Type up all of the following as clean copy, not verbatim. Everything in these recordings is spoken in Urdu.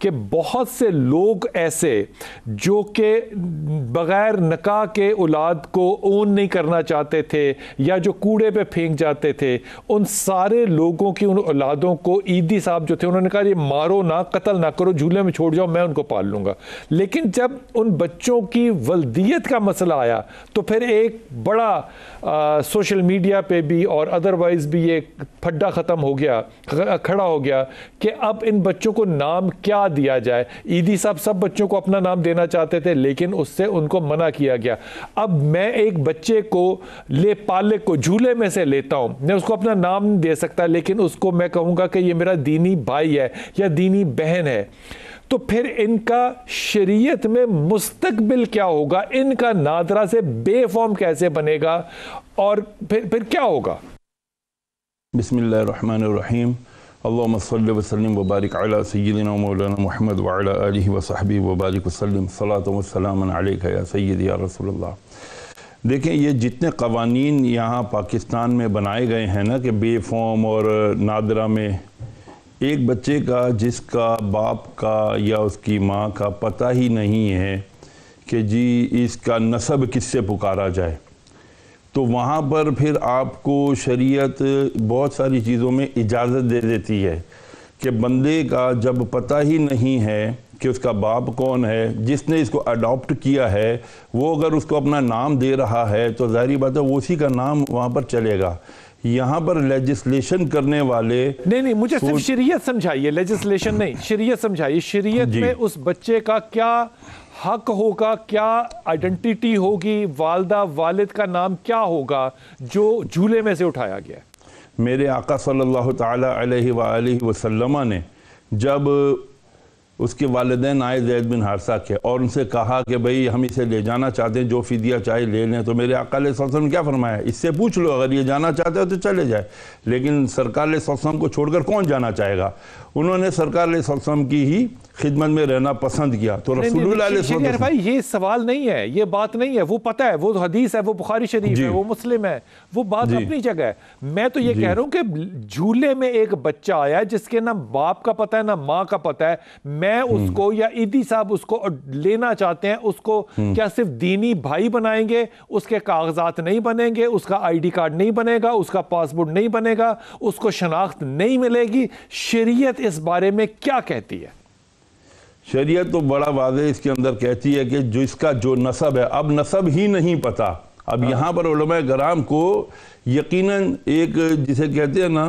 کہ بہت سے لوگ ایسے جو کہ بغیر نکاح کے اولاد کو اون نہیں کرنا چاہتے تھے یا جو کوڑے پہ پھینک جاتے تھے، ان سارے لوگوں کی ان اولادوں کو عیدی صاحب جو تھے انہوں نے کہا یہ مارو نہ، قتل نہ کرو، جھولے میں چھوڑ جاؤ، میں ان کو پال لوں گا. لیکن جب ان بچوں کی ولدیت کا مسئلہ آیا تو پھر ایک بڑا سوشل میڈیا پہ بھی اور ادروائز بھی یہ پھڈا ختم ہو گیا، کھڑا ہو گیا کہ اب ان بچوں کو نام کیا دیا جائے. عیدی صاحب سب بچوں کو اپنا نام دینا چاہتے تھے لیکن اس سے ان کو منع کیا گیا. اب میں ایک بچے کو پالک کو جھولے میں سے لیتا ہوں، میں اس کو اپنا نام نہیں دے سکتا لیکن اس کو میں کہوں گا کہ یہ میرا دینی بھائی ہے یا دینی بہن ہے. تو پھر ان کا شریعت میں مستقبل کیا ہوگا؟ ان کا نادرہ سے بے فارم کیسے بنے گا اور پھر کیا ہوگا؟ بسم اللہ الرحمن الرحیم. اللہم صلی وسلم وبارک علی سیدنا مولانا محمد وعلی آلہ وصحبہ وبارک وسلم. صلاۃ و سلام علیک یا سیدی یا رسول اللہ. دیکھیں یہ جتنے قوانین یہاں پاکستان میں بنائے گئے ہیں نا کہ بے فارم اور نادرہ میں، ایک بچے کا جس کا باپ کا یا اس کی ماں کا پتہ ہی نہیں ہے کہ جی اس کا نسب کس سے پکارا جائے، تو وہاں پر پھر آپ کو شریعت بہت ساری چیزوں میں اجازت دے دیتی ہے کہ بندے کا جب پتہ ہی نہیں ہے کہ اس کا باپ کون ہے، جس نے اس کو اڈاپٹ کیا ہے وہ اگر اس کو اپنا نام دے رہا ہے تو ظاہری بات ہے وہ اسی کا نام وہاں پر چلے گا. یہاں پر لیجسلیشن کرنے والے نہیں مجھے صرف شریعت سمجھائیے، لیجسلیشن نہیں، شریعت سمجھائیے. شریعت میں اس بچے کا کیا حق ہوگا، کیا آئیڈنٹیٹی ہوگی، والدہ والد کا نام کیا ہوگا جو جھولے میں سے اٹھایا گیا ہے؟ میرے آقا صلی اللہ تعالی علیہ وآلہ وسلم نے جب اس کے والدین آئے زید بن حارثہ کے اور ان سے کہا کہ بھئی ہم اسے لے جانا چاہتے ہیں، جو فدیہ چاہے لے لیں، تو میرے آقا علیہ السلام نے کیا فرمایا؟ اس سے پوچھ لو، اگر یہ جانا چاہتے ہو تو چلے جائے. لیکن سرکار علیہ السلام کو چھوڑ کر کون جانا چاہے گا؟ انہوں نے سرکار علیہ السلام کی ہی خدمت میں رہنا پسند کیا. تو رسول اللہ علیہ السلام بھائی یہ سوال نہیں ہے، یہ بات نہیں ہے، وہ پتہ ہے، وہ حدیث ہے، وہ بخاری شریف ہے، وہ مسلم ہے، وہ بات اپنی جگہ ہے. میں تو یہ کہہ رہا ہوں کہ جھولے میں ایک بچہ آیا جس کے نہ باپ کا پتہ ہے نہ ماں کا پتہ ہے، میں اس کو یا عیدی صاحب اس کو لینا چاہتے ہیں، اس کو کیا صرف دینی بھائی بنائیں گے؟ اس کے کاغذات نہیں بنیں گے، اس کا آئی ڈی کارڈ نہیں بنے گا، اس کا پاسپورٹ نہیں بنے گا، اس کو شناخت نہیں ملے گی. شریعت اس بارے میں کیا کہتی ہے؟ شریعت تو بڑا واضح اس کے اندر کہتی ہے کہ جس کا جو نسب ہے، اب نسب ہی نہیں پتا. اب یہاں پر علماء کرام کو یقیناً ایک جسے کہتے ہیں نا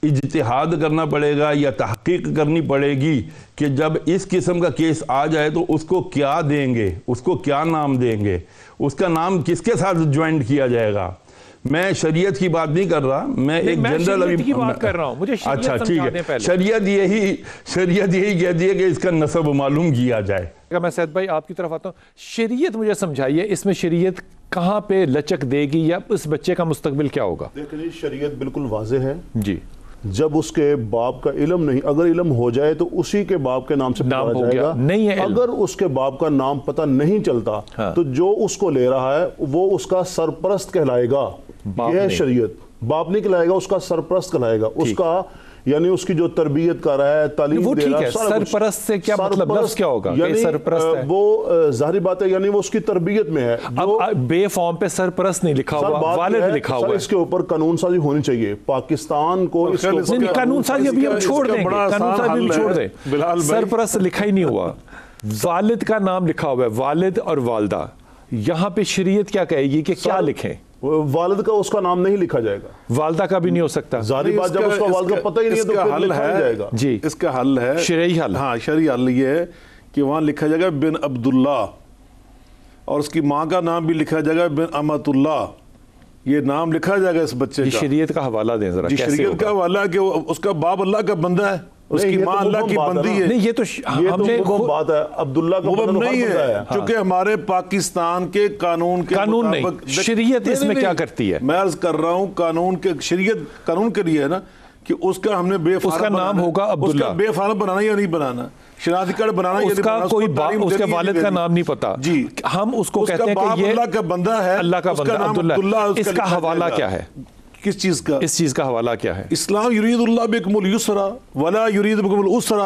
اجتہاد کرنا پڑے گا یا تحقیق کرنی پڑے گی کہ جب اس قسم کا کیس آ جائے تو اس کو کیا دیں گے، اس کو کیا نام دیں گے، اس کا نام کس کے ساتھ جوائنٹ کیا جائے گا. میں شریعت کی بات نہیں کر رہا، میں ایک جنرل شریعت کی بات کر رہا ہوں. مجھے اچھا ٹھیک ہے، شریعت یہی کہتی ہے کہ اس کا نسب معلوم کیا جائے. میں سید بھائی آپ کی طرف آتا ہوں. شریعت مجھے سمجھائیے، اس میں شریعت کہاں پہ لچک دے گی یا اس بچے کا مستقبل کیا ہوگا؟ دیکھیں شریعت بالکل واضح ہے. جی جب اس کے باپ کا علم نہیں، اگر علم ہو جائے تو اسی کے باپ کے نام سے پکارا جائے گا. نہیں ہے اگر اس کے باپ کا نام پتہ نہیں چلتا تو جو اس کو لے رہا ہے وہ اس کا سرپرست کہلائے گا. یہ ہے شریعت. باپ نہیں کہلائے گا، اس کا سرپرست کہلائے گا. اس کا یعنی اس کی جو تربیت کر رہا ہے، تعلیم دے رہا ہے. سرپرست سے کیا مطلب، لفظ کیا ہوگا؟ یعنی وہ ظاہری بات ہے، یعنی وہ اس کی تربیت میں ہے. اب بے فارم پہ سرپرست نہیں لکھا ہوا، والد لکھا ہوا ہے. اس کے اوپر قانون سازی ہونی چاہیے پاکستان کو. قانون سازی ابھی ہم چھوڑ دیں گے، قانون سازی بھی چھوڑ دیں. سرپرست لکھا ہی نہیں ہوا، والد کا نام لکھا ہوا ہے، والد اور والدہ. یہاں پہ شریعت کیا کہے گی کہ کیا لکھیں؟ والد کا اس کا نام نہیں لکھا جائے گا، والدہ کا بھی نہیں ہو سکتا. ظاہری بات جب اس کا والد کا پتہ ہی نہیں ہے تو پھر لکھا نہیں جائے گا. جی اس کا حل ہے شرعی حل. ہاں شرعی حل یہ ہے کہ وہاں لکھا جائے گا بن عبداللہ، اور اس کی ماں کا نام بھی لکھا جائے گا بن امت اللہ. یہ نام لکھا جائے گا اس بچے کا. شریعت کا حوالہ دیں ذرا. شریعت کا حوالہ ہے کہ اس کا باپ اللہ کا بندہ ہے، اس کی ماں اللہ کی بندی ہے. نہیں یہ تو ہم نے بات ہے، عبداللہ کا مبہم نہیں ہے چونکہ ہمارے پاکستان کے قانون کے قانون نہیں. شریعت اس میں کیا کرتی ہے؟ میں عرض کر رہا ہوں قانون کے شریعت قانون کے لیے ہے نا کہ اس کا ہم نے بے فارم، اس کا نام ہوگا عبداللہ. اس کا بے فارم بنانا یا نہیں بنانا، شناختی کارڈ بنانا یا نہیں بنانا، اس کا کوئی اس کے والد کا نام نہیں پتا. جی ہم اس کو کہتے ہیں کہ یہ اللہ کا بندہ ہے، اللہ کا بندہ عبداللہ. اس کا حوالہ کیا ہے؟ کس چیز کا؟ اس چیز کا حوالہ کیا ہے؟ اسلام یرید اللہ بکم اليسر ولا یرید بکم العسر.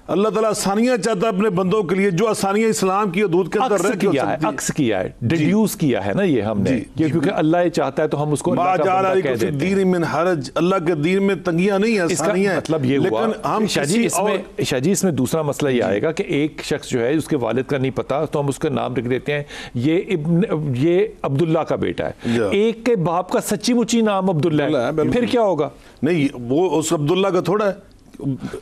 اللہ تعالیٰ آسانیاں چاہتا ہے اپنے بندوں کے لیے، جو آسانیاں اسلام کی حدود کے اندر رہ کے ہو سکتی ہیں. عکس کیا ہے، ڈیڈیوس کیا ہے نا یہ ہم نے، کیونکہ اللہ یہ چاہتا ہے تو ہم اس کو اللہ کا بندہ کہہ دیتے ہیں. دین من حرج، اللہ کے دین میں تنگیاں نہیں ہیں، آسانیاں ہیں. مطلب یہ ہوا لیکن ہم شاہ جی اس میں دوسرا مسئلہ یہ آئے گا کہ ایک شخص جو ہے اس کے والد کا نہیں پتا تو ہم اس کا نام لکھ دیتے ہیں یہ عبداللہ کا بیٹا ہے، ایک کے باپ کا سچی مچی نام عبداللہ ہے، پھر کیا ہوگا؟ نہیں، وہ اس عبداللہ کا تھوڑا ہے،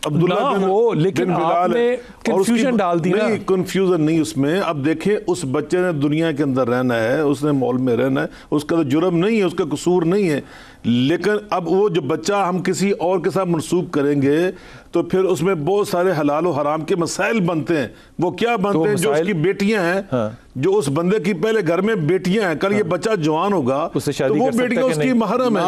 عبداللہ ہو، لیکن آپ نے کنفیوژن ڈال دی. نہیں، کنفیوژن نہیں اس میں. اب دیکھیں اس بچے نے دنیا کے اندر رہنا ہے، اس نے مال میں رہنا ہے، اس کا تو جرم نہیں ہے، اس کا قصور نہیں ہے. لیکن اب وہ جو بچہ ہم کسی اور کے ساتھ منسوب کریں گے تو پھر اس میں بہت سارے حلال و حرام کے مسائل بنتے ہیں. وہ کیا بنتے ہیں؟ جو اس کی بیٹیاں ہیں، جو اس بندے کی پہلے گھر میں بیٹیاں ہیں، کل یہ بچہ جوان ہوگا تو وہ بیٹیاں اس کی محرم ہے.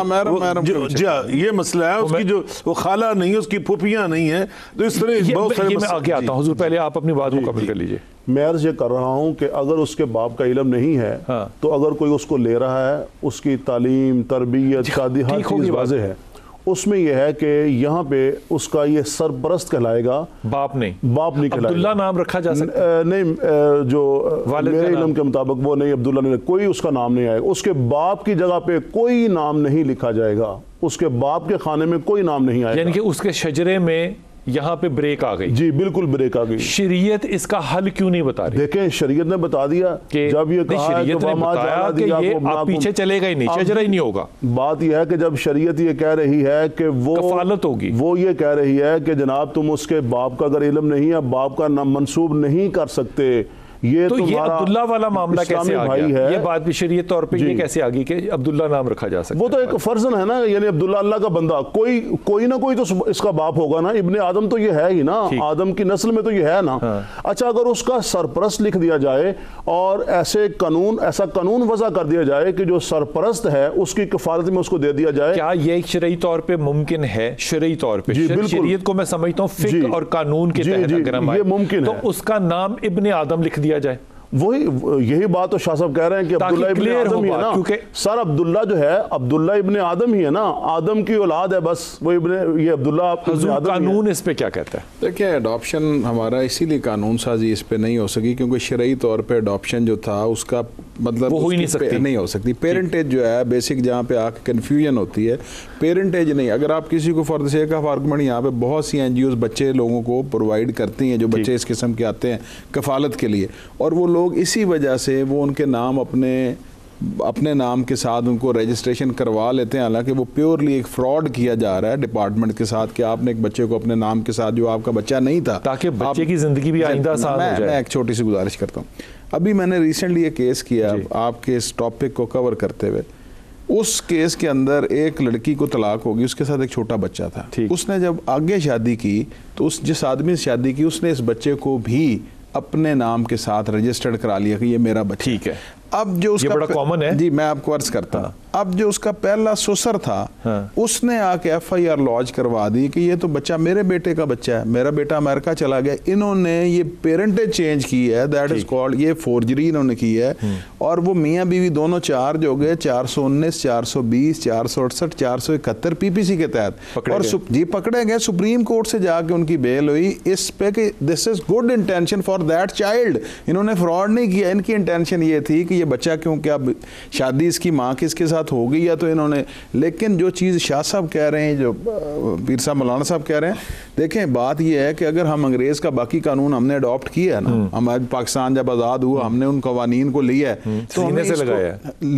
جی ہاں، یہ مسئلہ ہے. اس کی جو وہ خالہ نہیں ہے، اس کی پھوپھیاں نہیں ہیں. تو اس طرح بہت سارے میں آگے آتا ہوں. حضور پہلے آپ اپنی بات مکمل کر لیجئے. میں عرض یہ کر رہا ہوں کہ اگر اس کے باپ کا علم نہیں ہے تو اگر کوئی اس کو لے رہا ہے، اس کی تعلیم، تربیت، شادی، ہر چیز واضح ہے. اس میں یہ ہے کہ یہاں پہ اس کا یہ سرپرست کہلائے گا، باپ نہیں کہلائے گا. عبداللہ نام رکھا جا سکتا ہے؟ نہیں، جو میرے علم کے مطابق وہ نہیں، عبداللہ نہیں، کوئی اس کا نام نہیں آئے گا. اس کے باپ کی جگہ پہ کوئی نام نہیں لکھا جائے گا، اس کے باپ کے خانے میں کوئی نام نہیں آئے گا. یعنی کہ اس کے شجرے میں یہاں پہ بریک آ گئی. جی بالکل بریک آ گئی. شریعت اس کا حل کیوں نہیں بتا رہی؟ دیکھیں شریعت نے بتا دیا، جب یہ کہا ہے شریعت نے بتایا کہ یہ آپ پیچھے چلے گا ہی نہیں، شجرہ ہی نہیں ہوگا. بات یہ ہے کہ جب شریعت یہ کہہ رہی ہے کہ وہ کفالت ہوگی، وہ یہ کہہ رہی ہے کہ جناب تم اس کے باپ کا اگر علم نہیں ہے، باپ کا نام منسوب نہیں کر سکتے. تو یہ عبداللہ والا معاملہ کیسے آ گیا؟ یہ بات بھی شریعت طور پہ یہ کیسے آ گئی کہ عبداللہ نام رکھا جا سکتا ہے؟ وہ تو ایک فرضاً ہے نا، یعنی عبداللہ اللہ کا بندہ، کوئی نہ کوئی تو اس کا باپ ہوگا نا. ابن آدم تو یہ ہے ہی نا، آدم کی نسل میں تو یہ ہے نا. اچھا، اگر اس کا سرپرست لکھ دیا جائے اور ایسا قانون وضع کر دیا جائے کہ جو سرپرست ہے اس کی کفالت میں اس کو دے دیا جائے، کیا یہ شرعی طور پہ ممکن ہے؟ شرعی طور پہ شریعت کو میں سمجھتا ہوں فقہ اور قانون کے تحت اگر ہم آئے تو اس کا نام ابن آدم لکھ دیا جائے. یہی بات تو شاہ صاحب کہہ رہے ہیں کہ عبداللہ ابن آدم ہی ہے نا. سر عبداللہ جو ہے، عبداللہ ابن آدم ہی ہے نا، آدم کی اولاد ہے بس، وہ یہ عبداللہ ابن آدم. قانون اس پہ کیا کہتا ہے؟ دیکھیں اڈاپشن ہمارا اسی لیے قانون سازی اس پہ نہیں ہو سکی کیونکہ شرعی طور پہ اڈاپشن جو تھا اس کا مطلب نہیں ہو سکتی. پیرنٹیج جو ہے بیسک جہاں پہ آ کے کنفیوژن ہوتی ہے، پیرنٹیج نہیں. اگر آپ کسی کو for the sake of argument, یہاں پہ بہت سی این جی اوز بچے لوگوں کو پرووائڈ کرتی ہیں جو بچے اس قسم کے آتے ہیں کفالت کے لیے، اور وہ لوگ اسی وجہ سے وہ ان کے نام اپنے نام کے ساتھ ان کو رجسٹریشن کروا لیتے ہیں، حالانکہ وہ پیورلی ایک فراڈ کیا جا رہا ہے ڈپارٹمنٹ کے ساتھ کہ آپ نے ایک بچے کو اپنے نام کے ساتھ جو آپ کا بچہ نہیں تھا، تاکہ بچے کی زندگی بھی آئندہ آسان ہو جائے. میں ایک چھوٹی سی گزارش کرتا ہوں. ابھی میں نے ریسنٹلی یہ کیس کیا آپ کے اس ٹاپک کو کور کرتے ہوئے. اس کیس کے اندر ایک لڑکی کو طلاق ہوگی، اس کے ساتھ ایک چھوٹا بچہ تھا. اس نے جب آگے شادی کی تو جس آدمی سے شادی کی اس نے اس بچے کو بھی اپنے نام کے ساتھ رجسٹرڈ کرا لیا کہ یہ میرا بچہ. ٹھیک ہے. اب جو اس کا بڑا کامن ہے. جی میں آپ کو عرض کرتا ہوں. اب جو اس کا پہلا سسر تھا اس نے آ کے ایف آئی آر لانچ کروا دی کہ یہ تو بچہ میرے بیٹے کا بچہ ہے، میرا بیٹا امریکہ چلا گیا. انہوں نے یہ پیرنٹیج چینج کی ہے، دیٹ از کالڈ، یہ فورجری انہوں نے کی ہے. اور وہ میاں بیوی دونوں چارج ہو گئے 419 420 468 471 پی پی سی کے تحت، اور جی پکڑے گئے. سپریم کورٹ سے جا کے ان کی بیل ہوئی اس پہ کہ this is good intention for that child. انہوں نے فراڈ نہیں کیا، ان کی انٹینشن یہ تھی کہ یہ بچہ کیونکہ اب شادی اس کی ماں کس کے ساتھ ہو گئی ہے تو انہوں نے. لیکن جو چیز شاہ صاحب کہہ رہے ہیں، جو پیر صاحب مولانا صاحب کہہ رہے ہیں، دیکھیں بات یہ ہے کہ اگر ہم انگریز کا باقی قانون ہم نے اڈاپٹ کیا ہے نا، ہمارا پاکستان جب آزاد ہوا ہم نے ان قوانین کو لیا ہے تو ہم نے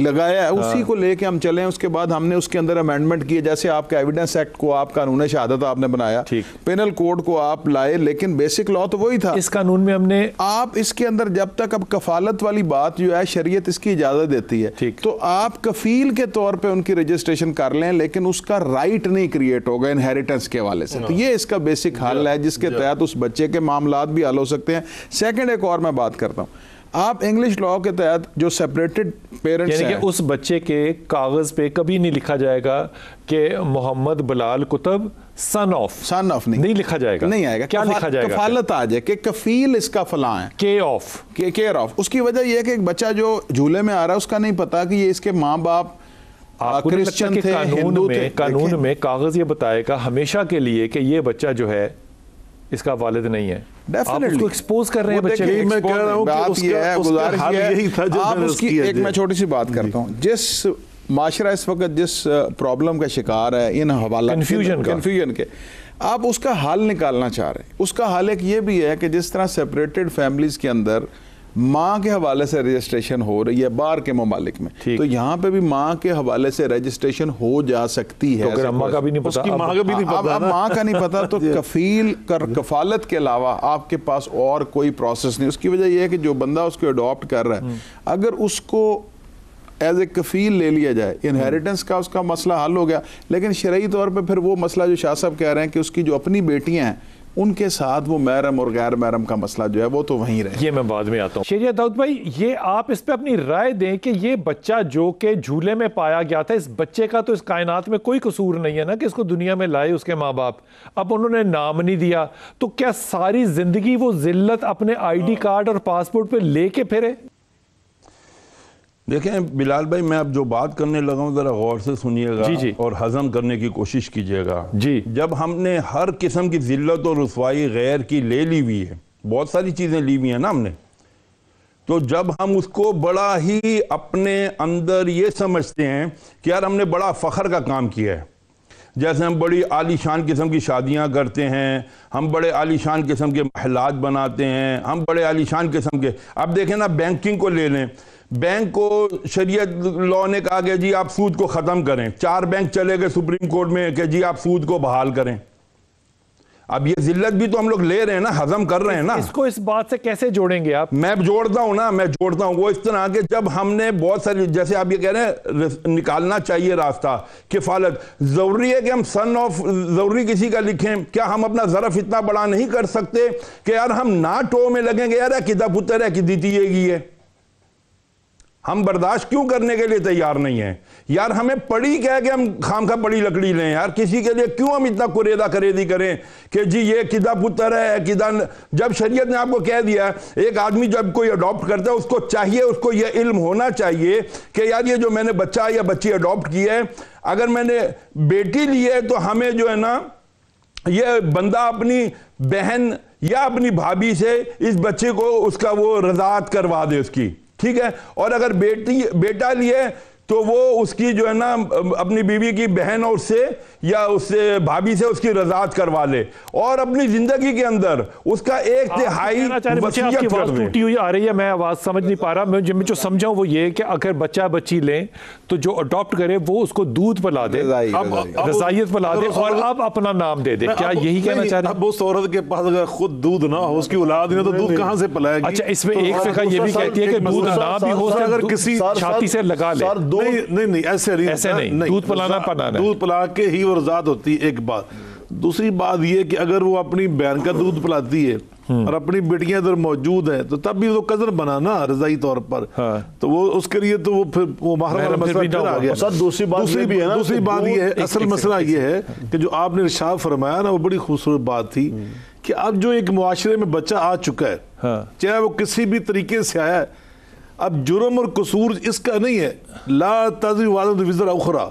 لگایا ہے، اسی کو لے کے ہم چلیں. اس کے بعد ہم نے اس کے اندر امینڈمنٹ کیے، جیسے آپ کا ایویڈنس ایکٹ کو آپ قانون شہادت آپ نے بنایا، پینل کوڈ کو آپ لائے، لیکن بیسک لا تو وہی تھا. اس قانون میں ہم نے آپ اس کے اندر جب تک اب کفالت والی بات جو ہے شریعت اس کی اجازت دیتی ہے تو آپ کفیل کے طور پہ ان کی رجسٹریشن کر لیں، لیکن اس کا رائٹ نہیں کریٹ ہوگا انہیریٹنس کے حوالے سے. تو یہ اس کا بیسک حل ہے جس کے تحت اس بچے کے معاملات بھی حل ہو سکتے ہیں. سیکنڈ ایک اور میں بات کرتا ہوں، آپ انگلش لا کے تحت جو سیپریٹڈ پیرنٹس یعنی کہ اس بچے کے کاغذ پہ کبھی نہیں لکھا جائے گا کہ محمد بلال کتب سن آف نہیں لکھا جائے گا. نہیں آئے گا. کیا لکھا جائے گا؟ کفالت آ جائے کہ کفیل اس کا فلاں ہے، کیئر آف. اس کی وجہ یہ ہے کہ ایک بچہ جو جھولے میں آ رہا ہے اس کا نہیں پتا کہ یہ اس کے ماں باپ کرسچن تھے، ہندو تھے. قانون میں کاغذ یہ بتائے گا ہمیشہ کے لیے کہ یہ بچہ جو ہے اس کا والد نہیں ہے, آپ اس کو ایکسپوز کر رہے ہیں بچے کو. میں کہہ رہا ہوں کہ یہی تھا جو آپ اس کی ایک میں چھوٹی سی بات کرتا ہوں. جس معاشرہ اس وقت جس پرابلم کا شکار ہے ان حوالات کنفیوژن کے, آپ اس کا حل نکالنا چاہ رہے ہیں. اس کا حل ایک یہ بھی ہے کہ جس طرح سیپریٹڈ فیملیز کے اندر ماں کے حوالے سے رجسٹریشن ہو رہی ہے باہر کے ممالک میں, تو یہاں پہ بھی ماں کے حوالے سے رجسٹریشن ہو جا سکتی ہے. اگر ماں کا بھی نہیں پتا, اب ماں کا نہیں پتا تو کفیل کفالت کے علاوہ آپ کے پاس اور کوئی پروسیس نہیں. اس کی وجہ یہ ہے کہ جو بندہ اس کو اڈاپٹ کر رہا ہے, اگر اس کو ایز اے کفیل لے لیا جائے, انہیریٹنس کا اس کا مسئلہ حل ہو گیا. لیکن شرعی طور پہ پھر وہ مسئلہ جو شاہ صاحب کہہ رہے ہیں کہ اس کی جو اپنی بیٹیاں ہیں ان کے ساتھ وہ محرم اور غیر محرم کا مسئلہ جو ہے وہ تو وہیں رہے. یہ میں بعد میں آتا ہوں. شیریہ داؤد بھائی, یہ آپ اس پہ اپنی رائے دیں کہ یہ بچہ جو کہ جھولے میں پایا گیا تھا, اس بچے کا تو اس کائنات میں کوئی قصور نہیں ہے نا کہ اس کو دنیا میں لائے اس کے ماں باپ, اب انہوں نے نام نہیں دیا, تو کیا ساری زندگی وہ ذلت اپنے آئی ڈی کارڈ اور پاسپورٹ پہ لے کے پھرے؟ دیکھیں بلال بھائی, میں اب جو بات کرنے لگا ہوں ذرا غور سے سنیے گا اور ہضم کرنے کی کوشش کیجئے گا. جب ہم نے ہر قسم کی ذلت اور رسوائی غیر کی لے لی ہوئی ہے, بہت ساری چیزیں لی ہوئی ہیں نا ہم نے, تو جب ہم اس کو بڑا ہی اپنے اندر یہ سمجھتے ہیں کہ یار ہم نے بڑا فخر کا کام کیا ہے, جیسے ہم بڑی عالی شان قسم کی شادیاں کرتے ہیں, ہم بڑے عالی شان قسم کے محلات بناتے ہیں, ہم بڑے عالی شان قسم کے. اب دیکھیں نا بینکنگ کو لے لیں, بینک کو شریعت لاء نے کہا کہ جی آپ سود کو ختم کریں, 4 بینک چلے گئے سپریم کورٹ میں کہ جی آپ سود کو بحال کریں. اب یہ ذلت بھی تو ہم لوگ لے رہے ہیں نا, ہضم کر رہے ہیں نا. اس کو اس بات سے کیسے جوڑیں گے آپ؟ میں جوڑتا ہوں وہ اس طرح کہ جب ہم نے بہت ساری, جیسے آپ یہ کہہ رہے ہیں نکالنا چاہیے راستہ کفالت, ضروری ہے کہ ہم سن آف ضروری کسی کا لکھیں, کیا ہم اپنا ظرف اتنا بڑا نہیں کر سکتے کہ یار ہم نہ ٹو میں لگیں گے یار کدھا پتر ہے کدھی تیے گی ہے, ہم برداشت کیوں کرنے کے لیے تیار نہیں ہیں یار. ہمیں پڑی کہہ کہ ہم خام خواہ بڑی لکڑی لیں یار, کسی کے لیے کیوں ہم اتنا قریدہ کریدی کریں کہ جی یہ کدھا پتر ہے کدھا. جب شریعت نے آپ کو کہہ دیا, ایک آدمی جب کوئی اڈاپٹ کرتا ہے اس کو چاہیے, اس کو یہ علم ہونا چاہیے کہ یار یہ جو میں نے بچہ یا بچی اڈاپٹ کی ہے, اگر میں نے بیٹی لی ہے تو ہمیں جو ہے نا یہ بندہ اپنی بہن یا اپنی بھابھی سے اس بچے کو اس کا وہ رضاعت کروا دے اس کی, ٹھیک ہے. اور اگر بیٹا لیے تو وہ اس کی جو ہے نا اپنی بیوی کی بہن اور سے یا اس سے بھابھی سے اس کی رضاعت کروا لے, اور اپنی زندگی کے اندر اس کا 1/3 وصیت کر دیں. ٹوٹی ہوئی آ رہی ہے, میں آواز سمجھ نہیں پا رہا. میں جو سمجھاؤں وہ یہ کہ اگر بچہ بچی لیں تو جو اڈاپٹ کرے وہ اس کو دودھ پلا دے, غذائیت پلا دے, اور اب اپنا نام دے دے. کیا یہی کہنا چاہ رہے ہیں؟ اب اس عورت کے پاس اگر خود دودھ نہ ہو, اس کی اولاد نہیں تو دودھ کہاں سے پلائے گی؟ اچھا, اس میں ایک فقہ یہ بھی کہتی ہے کہ دودھ نہ بھی ہو تو اگر کسی چھاتی سے لگا لے. نہیں ایسے نہیں, دودھ پلا کے ہی وہ رضاعت ہوتی ہے. ایک بات. دوسری بات یہ کہ اگر وہ اپنی بہن کا دودھ پلاتی ہے اور اپنی بیٹیاں ادھر موجود ہیں تو تب بھی وہ قدر بنانا رضائی طور پر, تو وہ اس کے لیے تو وہ پھر وہ محرم والا مسئلہ پھر آ گیا. دوسری بات یہ ہے, اصل مسئلہ یہ ہے کہ جو آپ نے ارشاد فرمایا نا وہ بڑی خوبصورت بات تھی کہ اب جو ایک معاشرے میں بچہ آ چکا ہے, چاہے وہ کسی بھی طریقے سے آیا ہے, اب جرم اور قصور اس کا نہیں ہے, لا تزر وازرۃ وزر اخری.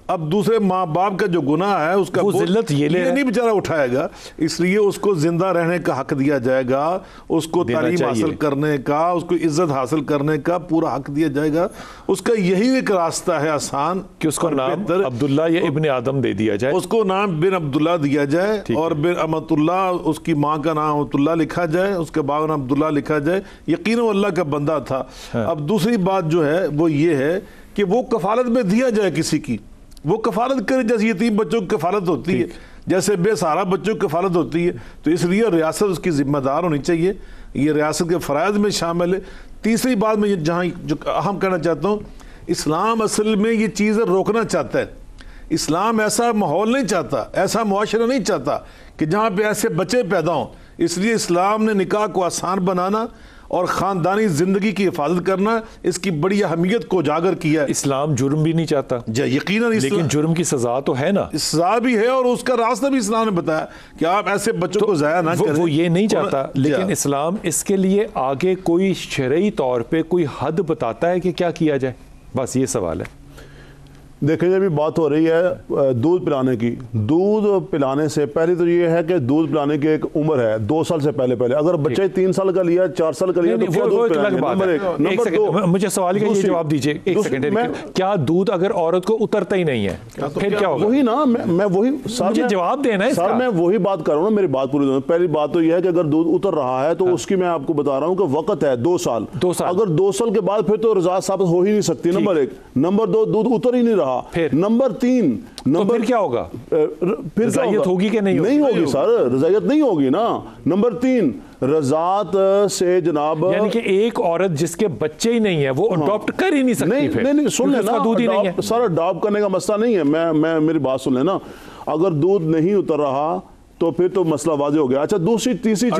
اب دوسرے ماں باپ کا جو گناہ ہے اس کا ذلت یہ نہیں بیچارہ اٹھائے گا, اس لیے اس کو زندہ رہنے کا حق دیا جائے گا, اس کو تعلیم حاصل کرنے کا, اس کو عزت حاصل کرنے کا پورا حق دیا جائے گا. اس کا یہی ایک راستہ ہے آسان کہ اس کو نام عبداللہ یا ابن آدم دے دیا جائے, اس کو نام بن عبداللہ دیا جائے اور بن امت اللہ, اس کی ماں کا نام امت اللہ لکھا جائے, اس کے باپ کا نام عبداللہ لکھا جائے. یقیناً وہ اللہ کا بندہ تھا. اب دوسری بات جو ہے وہ یہ ہے کہ وہ کفالت میں دیا جائے کسی کی, وہ کفالت کرے, جیسے یتیم بچوں کی کفالت ہوتی ہے, جیسے بے سہارا بچوں کی کفالت ہوتی ہے, تو اس لیے ریاست اس کی ذمہ دار ہونی چاہیے, یہ ریاست کے فرائض میں شامل ہے. تیسری بات میں جہاں جو اہم کہنا چاہتا ہوں, اسلام اصل میں یہ چیزیں روکنا چاہتا ہے. اسلام ایسا ماحول نہیں چاہتا, ایسا معاشرہ نہیں چاہتا کہ جہاں پہ ایسے بچے پیدا ہوں. اس لیے اسلام نے نکاح کو آسان بنانا اور خاندانی زندگی کی حفاظت کرنا, اس کی بڑی اہمیت کو اجاگر کیا ہے. اسلام جرم بھی نہیں چاہتا یقیناً, لیکن جرم کی سزا تو ہے نا, سزا بھی ہے, اور اس کا راستہ بھی اسلام نے بتایا کہ آپ ایسے بچوں کو ضائع نہ کریں. وہ یہ نہیں چاہتا, لیکن اسلام اس کے لیے آگے کوئی شرعی طور پہ کوئی حد بتاتا ہے کہ کیا کیا جائے؟ بس یہ سوال ہے. دیکھیں ابھی بات ہو رہی ہے دودھ پلانے کی. دودھ پلانے سے پہلے تو یہ ہے کہ دودھ پلانے کی ایک عمر ہے 2 سال سے پہلے. اگر بچہ 3 سال کا لیا 4 سال کا لیا تو کیا دودھ پلائیں گے؟ نمبر 2 مجھے سوال کا یہ جواب دیجئے ایک سیکنڈ. کیا دودھ اگر عورت کو اترتا ہی نہیں ہے پھر کیا ہوگا؟ وہی نا میں وہی مجھے جواب دینا ہے سر, میں وہی بات کر رہا ہوں نا, میری بات پوری دوں. پہلی بات تو یہ ہے کہ اگر دودھ اتر رہا ہے تو اس کی میں آپ کو بتا رہا ہوں کہ وقت ہے 2 سال. اگر 2 سال کے بعد پھر تو رضاعت ثابت ہو ہی نہیں سکتی. نمبر 1. نمبر 2 دودھ اتر ہی نہیں رہا. نمبر 3 پھر کیا ہوگا؟ پھر رضاعیت ہوگی کہ نہیں ہوگی سر؟ رضاعیت نہیں ہوگی نا. نمبر 3 رضاعت سے جناب یعنی کہ ایک عورت جس کے بچے ہی نہیں ہے وہ اڈاپٹ کر ہی نہیں سکتی. نہیں سن لیں نا سر, اڈاپٹ کرنے کا مسئلہ نہیں ہے. میں میری بات سن لیں نا. اگر دودھ نہیں اتر رہا تو پھر تو مسئلہ واضح ہو گیا. اچھا تیسری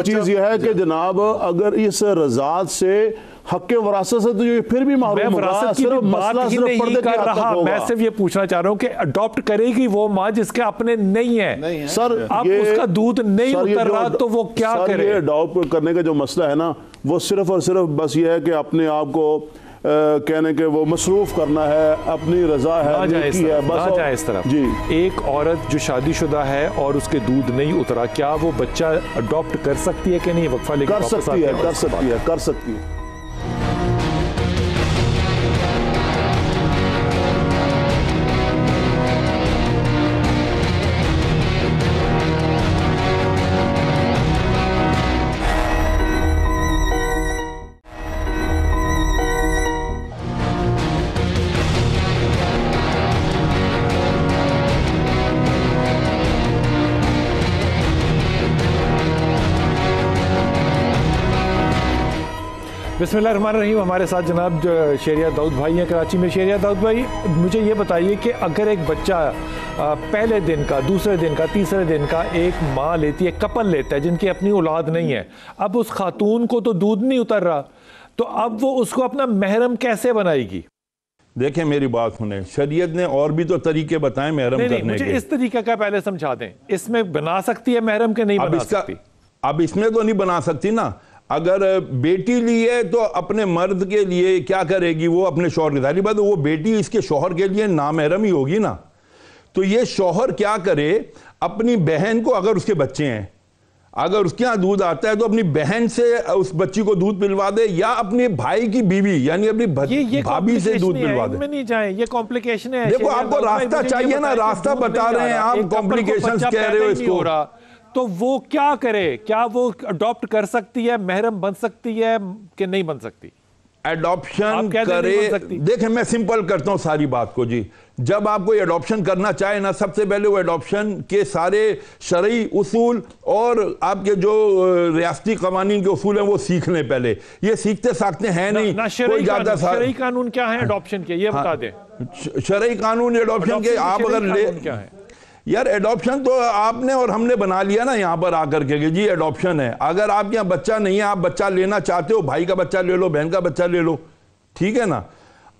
چیز یہ ہے کہ جناب اگر اس رضاعت سے حق وراثت سے تو یہ پھر بھی محروم ہوگا. صرف مسئلہ صرف پردے کی حد تک ہوگا. میں صرف یہ پوچھنا چاہ رہا ہوں کہ اڈاپٹ کرے گی وہ ماں جس کے اپنے نہیں ہے سر, اب اس کا دودھ نہیں اتر رہا تو وہ کیا کرے؟ یہ اڈاپٹ کرنے کا جو مسئلہ ہے نا وہ صرف اور صرف بس یہ ہے کہ اپنے آپ کو کہنے کہ وہ مصروف کرنا ہے, اپنی رضا ہے, نیکی ہے, بس. نہ جائے اس طرف. ایک عورت جو شادی شدہ ہے اور اس کے دودھ نہیں اترا, کیا وہ بچہ اڈاپٹ کر سکتی ہے کہ نہیں؟ وقفہ لے کے کر سکتی ہے. بسم اللہ الرحمن الرحیم. ہمارے ساتھ جناب شہریار داؤد بھائی ہیں کراچی میں. شہریار داؤد بھائی, مجھے یہ بتائیے کہ اگر ایک بچہ پہلے دن کا, دوسرے دن کا, تیسرے دن کا ایک ماں لیتی ہے, کپل لیتا ہے جن کی اپنی اولاد نہیں ہے, اب اس خاتون کو تو دودھ نہیں اتر رہا, تو اب وہ اس کو اپنا محرم کیسے بنائے گی؟ دیکھیں میری بات سنیں, شریعت نے اور بھی تو طریقے بتائیں محرم کرنے کے. مجھے اس طریقہ کا پہلے سمجھا دیں. اس میں بنا سکتی ہے محرم کے نہیں بنا سکتی؟ اب اس میں تو نہیں بنا سکتی نا. اگر بیٹی لی ہے تو اپنے مرد کے لیے کیا کرے گی؟ وہ اپنے شوہر کی, ظاہری بات وہ بیٹی اس کے شوہر کے لیے نامحرم ہی ہوگی نا. تو یہ شوہر کیا کرے, اپنی بہن کو, اگر اس کے بچے ہیں, اگر اس کے ہاں دودھ آتا ہے تو اپنی بہن سے اس بچی کو دودھ پلوا دے, یا اپنے بھائی کی بیوی یعنی اپنی بھابھی سے دودھ پلوا دے. میں نہیں جائیں, یہ کمپلیکیشن ہے. دیکھو آپ کو راستہ چاہیے نا, راستہ بتا رہے ہیں آپ, کمپلیکیشنز کہہ رہے ہو اس کو. تو وہ کیا کرے؟ کیا وہ اڈاپٹ کر سکتی ہے, محرم بن سکتی ہے کہ نہیں بن سکتی؟ ایڈاپشن کرے. دیکھیں میں سمپل کرتا ہوں ساری بات کو. جی جب آپ کوئی ایڈاپشن کرنا چاہے نا, سب سے پہلے وہ ایڈاپشن کے سارے شرعی اصول اور آپ کے جو ریاستی قوانین کے اصول ہیں وہ سیکھ لیں پہلے. یہ سیکھتے ساکھتے ہیں نہیں. شرعی قانون کیا ہیں ایڈاپشن کے, یہ بتا دیں. شرعی قانون ایڈاپشن کے آپ اگر لے, یار ایڈاپشن تو آپ نے اور ہم نے بنا لیا نا یہاں پر آ کر کے جی ایڈاپشن ہے. اگر آپ کے یہاں بچہ نہیں ہے, آپ بچہ لینا چاہتے ہو, بھائی کا بچہ لے لو, بہن کا بچہ لے لو, ٹھیک ہے نا.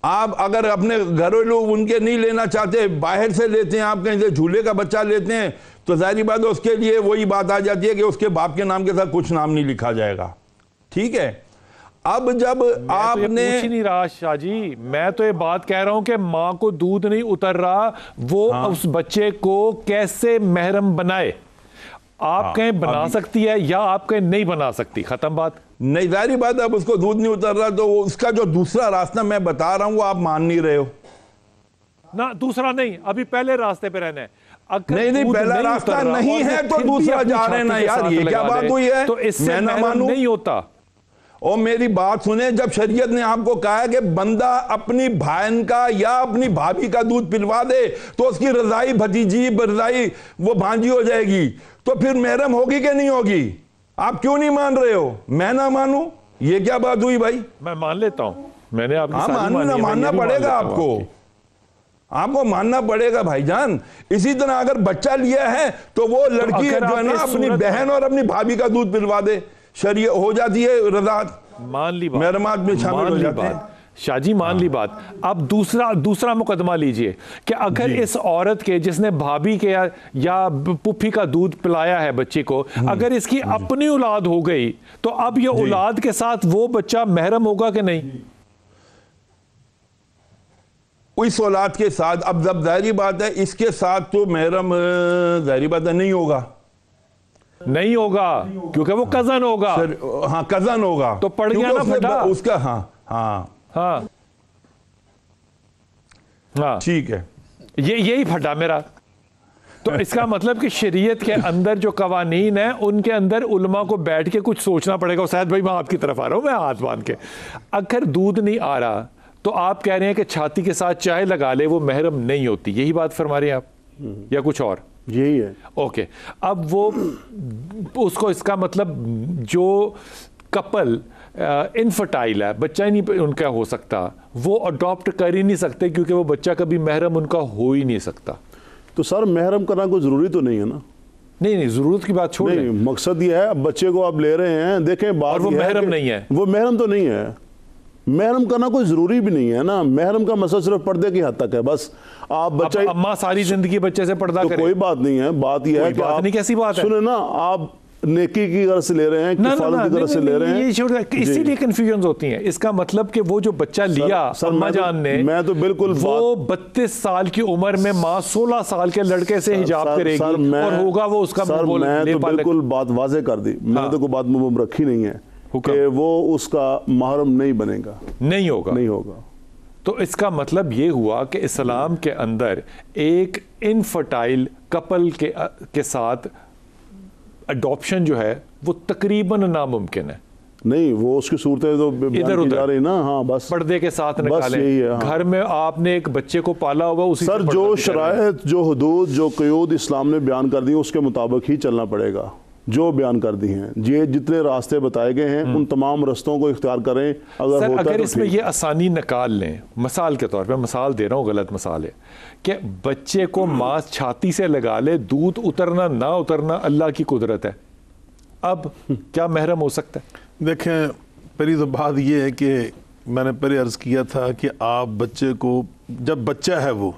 آپ اگر اپنے گھریلو ان کے نہیں لینا چاہتے, باہر سے لیتے ہیں, آپ کہیں سے جھولے کا بچہ لیتے ہیں, تو ظاہری بات ہے اس کے لیے وہی بات آ جاتی ہے کہ اس کے باپ کے نام کے ساتھ کچھ نام نہیں لکھا جائے گا, ٹھیک ہے. اب جب آپ نے پوچھ ہی نہیں رہا شاہ جی, میں تو یہ بات کہہ رہا ہوں کہ ماں کو دودھ نہیں اتر رہا, وہ اس بچے کو کیسے محرم بنائے؟ آپ کہیں بنا سکتی ہے یا آپ کہیں نہیں بنا سکتی, ختم بات. نہیں ظاہری بات ہے, اب اس کو دودھ نہیں اتر رہا تو اس کا جو دوسرا راستہ میں بتا رہا ہوں وہ آپ مان نہیں رہے ہو نا. دوسرا نہیں, ابھی پہلے راستے پہ رہنا ہے. نہیں پہلا راستہ نہیں ہے تو دوسرا جا رہے نا یار, یہ کیا بات ہوئی ہے؟ تو اس سے محرم نہیں ہوتا. اور میری بات سنیں, جب شریعت نے آپ کو کہا ہے کہ بندہ اپنی بہن کا یا اپنی بھابھی کا دودھ پلوا دے تو اس کی رضائی بھتیجی, رضائی وہ بھانجی ہو جائے گی, تو پھر محرم ہوگی کہ نہیں ہوگی؟ آپ کیوں نہیں مان رہے ہو؟ میں نہ مانوں, یہ کیا بات ہوئی بھائی؟ میں مان لیتا ہوں, میں نے آپ کی ساری ماننا پڑے گا آپ کو, آپ کو ماننا پڑے گا بھائی جان. اسی طرح اگر بچہ لیا ہے تو وہ لڑکی جو ہے نا اپنی بہن اور اپنی بھابھی کا دودھ پلوا دے, شریعت ہو جاتی ہے رضاعت, مان لی بات, محرمات میں شامل ہو جاتے ہیں. شاہ جی مان لی بات. اب دوسرا مقدمہ لیجئے کہ اگر اس عورت کے جس نے بھابھی کے یا پپھی کا دودھ پلایا ہے بچے کو, اگر اس کی اپنی اولاد ہو گئی تو اب یہ اولاد کے ساتھ وہ بچہ محرم ہوگا کہ نہیں؟ اس اولاد کے ساتھ اب جب ظاہری بات ہے اس کے ساتھ تو محرم ظاہری بات ہے نہیں ہوگا کیونکہ وہ کزن ہوگا. ہاں کزن ہوگا تو پڑ گیا نا پھٹا اس کا. ہاں ٹھیک ہے, یہی پھٹا میرا. تو اس کا مطلب کہ شریعت کے اندر جو قوانین ہیں ان کے اندر علماء کو بیٹھ کے کچھ سوچنا پڑے گا. سعید بھائی میں آپ کی طرف آ رہا ہوں, میں ہاتھ باندھ کے. اگر دودھ نہیں آ رہا تو آپ کہہ رہے ہیں کہ چھاتی کے ساتھ چائے لگا لے وہ محرم نہیں ہوتی, یہی بات فرما رہے ہیں آپ یا کچھ اور؟ یہی ہے. اوکے, اب وہ اس کا مطلب جو کپل انفرٹائل ہے, بچہ ہی نہیں ان کا ہو سکتا, وہ اڈاپٹ کر ہی نہیں سکتے کیونکہ وہ بچہ کبھی محرم ان کا ہو ہی نہیں سکتا. تو سر محرم کرنا کوئی ضروری تو نہیں ہے نا. نہیں ضرورت کی بات چھوڑ نہیں, مقصد یہ ہے بچے کو آپ لے رہے ہیں, دیکھیں بات اور وہ محرم نہیں ہے. وہ محرم تو نہیں ہے, محرم کرنا کوئی ضروری بھی نہیں ہے نا. محرم کا مسئلہ صرف پردے کی حد تک ہے بس. آپ بچہ اماں ساری زندگی بچے سے پردہ کرے کوئی بات نہیں ہے. بات یہ ہے کہ آپ کیسی بات ہے, سنیں نا, آپ نیکی کی غرض سے لے رہے ہیں, کفالت کی غرض سے لے رہے ہیں, اسی لیے کنفیوژنز ہوتی ہیں. اس کا مطلب کہ وہ جو بچہ لیا اماں جان نے, میں تو بالکل وہ 32 سال کی عمر میں ماں 16 سال کے لڑکے سے حجاب کرے گی اور ہوگا وہ اس کا. میں تو بالکل بات واضح کر دی, میں نے تو کوئی بات مبہم رکھی نہیں ہے کہ وہ اس کا محرم نہیں بنے گا, نہیں ہوگا. تو اس کا مطلب یہ ہوا کہ اسلام کے اندر ایک انفرٹائل کپل کے ساتھ اڈاپشن جو ہے وہ تقریباً ناممکن ہے. نہیں, وہ اس کی صورتیں تو بیان کی جا رہی نا. ہاں بس پردے کے ساتھ نکالیں. گھر میں آپ نے ایک بچے کو پالا ہوگا, اسی سر جو شرائط, جو حدود, جو قیود اسلام نے بیان کر دی اس کے مطابق ہی چلنا پڑے گا. جو بیان کر دی ہیں, یہ جتنے راستے بتائے گئے ہیں ان تمام رستوں کو اختیار کریں. اگر اس میں یہ آسانی نکال لیں, مثال کے طور پہ مثال دے رہا ہوں, غلط مثال ہے, کہ بچے کو ماں چھاتی سے لگا لے, دودھ اترنا نہ اترنا اللہ کی قدرت ہے, اب کیا محرم ہو سکتا ہے؟ دیکھیں, پہلی تو بات یہ ہے کہ میں نے پہلے عرض کیا تھا کہ آپ بچے کو, جب بچہ ہے وہ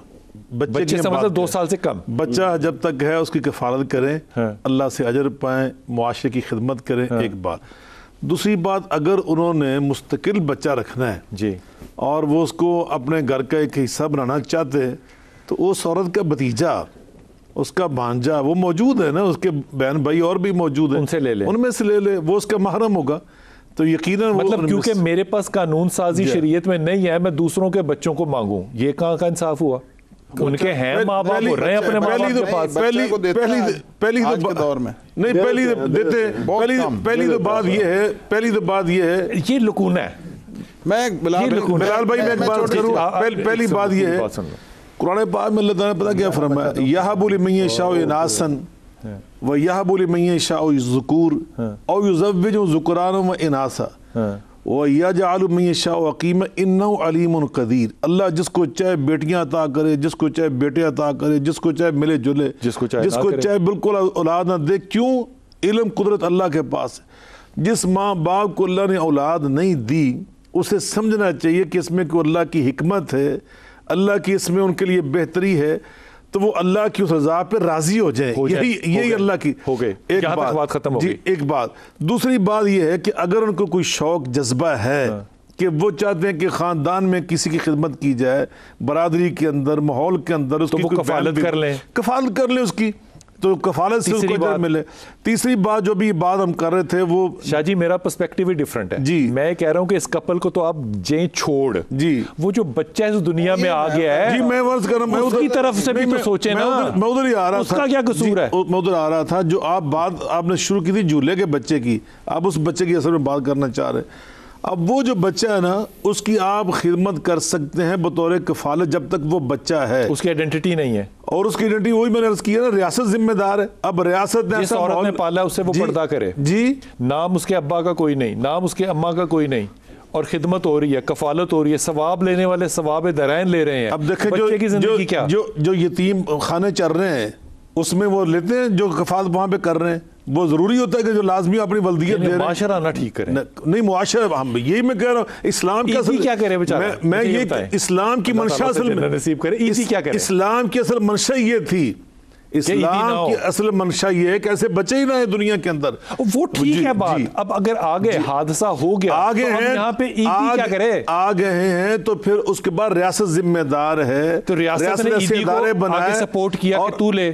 بچے سے مطلب 2 سال سے کم بچہ جب تک ہے اس کی کفالت کریں, اللہ سے اجر پائیں, معاشرے کی خدمت کریں, ایک بات. دوسری بات, اگر انہوں نے مستقل بچہ رکھنا ہے جی اور وہ اس کو اپنے گھر کا ایک حصہ بنانا چاہتے ہیں, تو اس عورت کا بھتیجا, اس کا بھانجا وہ موجود ہے نا, اس کے بہن بھائی اور بھی موجود ہیں, ان سے لے لے, ان میں سے لے لے, وہ اس کا محرم ہوگا. تو یقیناً مطلب کیونکہ میرے پاس قانون سازی شریعت میں نہیں ہے, میں دوسروں کے بچوں کو مانگوں, یہ کہاں کا انصاف ہوا؟ ان کے ہیں ماں باپ, ہو رہے ہیں اپنے ماں باپ کے پاس. پہلی تو بات یہ ہے یہ لکون ہے. میں بلال بھائی میں ایک بات کروں, پہلی بات یہ ہے, قرآن پاک میں اللہ تعالیٰ نے پتہ کیا فرمایا, یہب لمن یشاء اناثا ویہب لمن یشاء الذکور او یزوجہم ذکرانا واناثا وَيَجْعَلُ مِن يَشَاءُ عَقِيمًا إِنَّهُ عَلِيمٌ قَدِيرٌ. اللہ جس کو چاہے بیٹیاں عطا کرے, جس کو چاہے بیٹے عطا کرے, جس کو چاہے ملے جلے, جس کو چاہے بالکل اولاد نہ دے. کیوں؟ علم قدرت اللہ کے پاس ہے. جس ماں باپ کو اللہ نے اولاد نہیں دی, اسے سمجھنا چاہیے کہ اس میں کوئی اللہ کی حکمت ہے, اللہ کی اس میں ان کے لیے بہتری ہے, تو وہ اللہ کی اس رضا پہ راضی ہو جائیں. یہی اللہ کی ہو گئے. ایک بات ختم ہو گئی. ایک بات. دوسری بات یہ ہے کہ اگر ان کو کوئی شوق جذبہ ہے کہ وہ چاہتے ہیں کہ خاندان میں کسی کی خدمت کی جائے, برادری کے اندر, ماحول کے اندر, اس کی کفالت کر لیں اس کی, تو کفالت سے اس کو اجر ملے. تیسری بات جو بھی بات ہم کر رہے تھے وہ شاہ جی میرا پرسپیکٹیو ہی ڈیفرنٹ ہے. جی میں کہہ رہا ہوں کہ اس کپل کو تو آپ جیں چھوڑ, جی وہ جو بچہ اس دنیا میں آ گیا ہے, جی میں ورز کر رہا ہوں, اس کی طرف سے بھی تو سوچیں نا, میں ادھر ہی آ رہا تھا, اس کا کیا قصور ہے؟ میں ادھر آ رہا تھا. جو بات آپ نے شروع کی تھی جھولے کے بچے کی, آپ اس بچے کی اصل میں بات کرنا چاہ رہے ہیں. اب وہ جو بچہ ہے نا, اس کی آپ خدمت کر سکتے ہیں بطور کفالت جب تک وہ بچہ ہے, اس کی آئیڈینٹی نہیں ہے, اور اس کی آئیڈینٹی وہی میں نے عرض کیا نا, ریاست ذمہ دار ہے. اب ریاست نے جس عورت نے پالا اس سے وہ پردہ کرے, جی نام اس کے ابا کا کوئی نہیں, نام اس کے اماں کا کوئی نہیں, اور خدمت ہو رہی ہے, کفالت ہو رہی ہے, ثواب لینے والے ثواب درائن لے رہے ہیں. اب دیکھیں بچے کی زندگی کیا, جو یتیم خانے چل رہے ہیں اس میں وہ لیتے ہیں, جو کفالت وہاں پہ کر رہے ہیں, وہ ضروری ہوتا ہے کہ جو لازمی اپنی ولدیت دے رہے ہیں معاشرہ نہ ٹھیک کریں. نہیں معاشرہ, یہی میں کہہ رہا ہوں, اسلام کی اصل کیا کرے بیچارہ, میں یہ اسلام کی منشا اصل میں نصیب کرے, کیا کرے, اسلام کی اصل منشا یہ تھی اسلام کی اصل منشا یہ ہے کہ ایسے بچے ہی نہ ہیں دنیا کے اندر. وہ ٹھیک ہے بات, اب اگر آگے حادثہ ہو گیا آگے تو ہم یہاں پہ کیا کرے؟ آ گئے ہیں تو پھر اس کے بعد ریاست ذمہ دار ہے, تو ریاست نے ایدی کو آگے سپورٹ کیا کہ تو لے,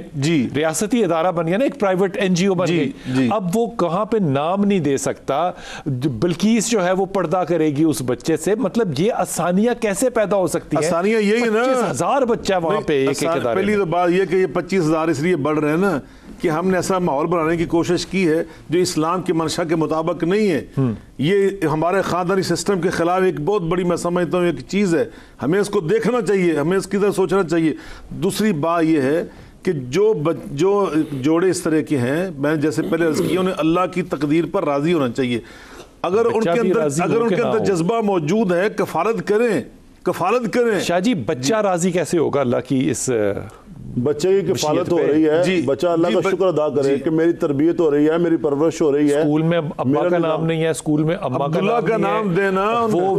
ریاستی ادارہ بن گیا نا, ایک پرائیویٹ NGO بن گئی. اب وہ کہاں پہ نام نہیں دے سکتا, بلقیس جو ہے وہ پردہ کرے گی اس بچے سے. مطلب یہ آسانیاں کیسے پیدا ہو سکتی ہیں؟ آسانیاں یہی نا, 25,000 بچہ وہاں پہ ایک ادارے. پہلی تو بات یہ کہ یہ 25,000 اس لیے بڑھ رہے ہیں نا کہ ہم نے ایسا ماحول بنانے کی کوشش کی ہے جو اسلام کی منشا کے مطابق نہیں ہے. یہ ہمارے خاندانی سسٹم کے خلاف ایک بہت بڑی, میں سمجھتا ہوں, ایک چیز ہے. ہمیں اس کو دیکھنا چاہیے, ہمیں اس کی طرح سوچنا چاہیے. دوسری بات یہ ہے کہ جو جوڑے اس طرح کے ہیں, میں جیسے پہلے عرض کیا, انہیں اللہ کی تقدیر پر راضی ہونا چاہیے. اگر ان کے اندر جذبہ موجود ہے, کفالت کریں. شاہ جی, بچہ راضی کیسے ہوگا اللہ کی اس بچے کی کفالت ہو رہی ہے؟ بچہ اللہ کا شکر ادا کرے کہ میری تربیت ہو رہی ہے, میری پرورش ہو رہی ہے. اسکول میں ابا کا نام نہیں ہے, اسکول میں اما کا نام دینا, وہ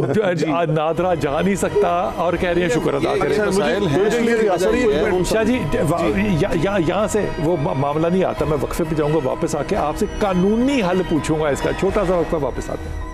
نادرہ جا نہیں سکتا اور کہہ رہے ہیں شکر ادا کریں. شاہ جی, یہاں سے وہ معاملہ نہیں آتا. میں وقفے پہ جاؤں گا, واپس آ کے آپ سے قانونی حل پوچھوں گا اس کا. چھوٹا سا وقفہ, واپس آتے ہیں.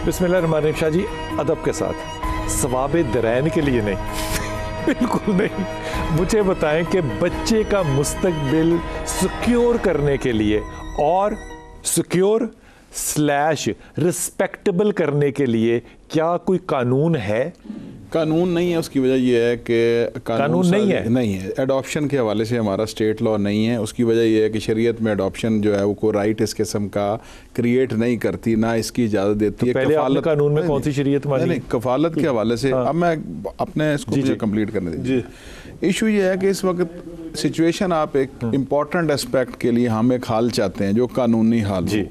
بسم اللہ الرحمن الرحیم. شاہ جی, ادب کے ساتھ, ثواب درین کے لیے نہیں, بالکل نہیں, مجھے بتائیں کہ بچے کا مستقبل سیکیور کرنے کے لیے اور سیکیور / رسپیکٹبل کرنے کے لیے کیا کوئی قانون ہے؟ قانون نہیں ہے. اس کی وجہ یہ ہے کہ قانون نہیں ہے. ایڈاپشن کے حوالے سے ہمارا اسٹیٹ لا نہیں ہے. اس کی وجہ یہ ہے کہ شریعت میں ایڈاپشن جو ہے وہ کوئی رائٹ اس قسم کا کریٹ نہیں کرتی, نہ اس کی اجازت دیتی ہے. پہلے آپ نے قانون میں کون سی شریعت مانی؟ نہیں, کفالت کے حوالے سے. اب میں اپنے اس کو کمپلیٹ کرنے دیجیے. ایشو یہ ہے کہ اس وقت سچویشن, آپ ایک امپورٹنٹ اسپیکٹ کے لیے ہم ایک حال چاہتے ہیں جو قانونی حال ہو.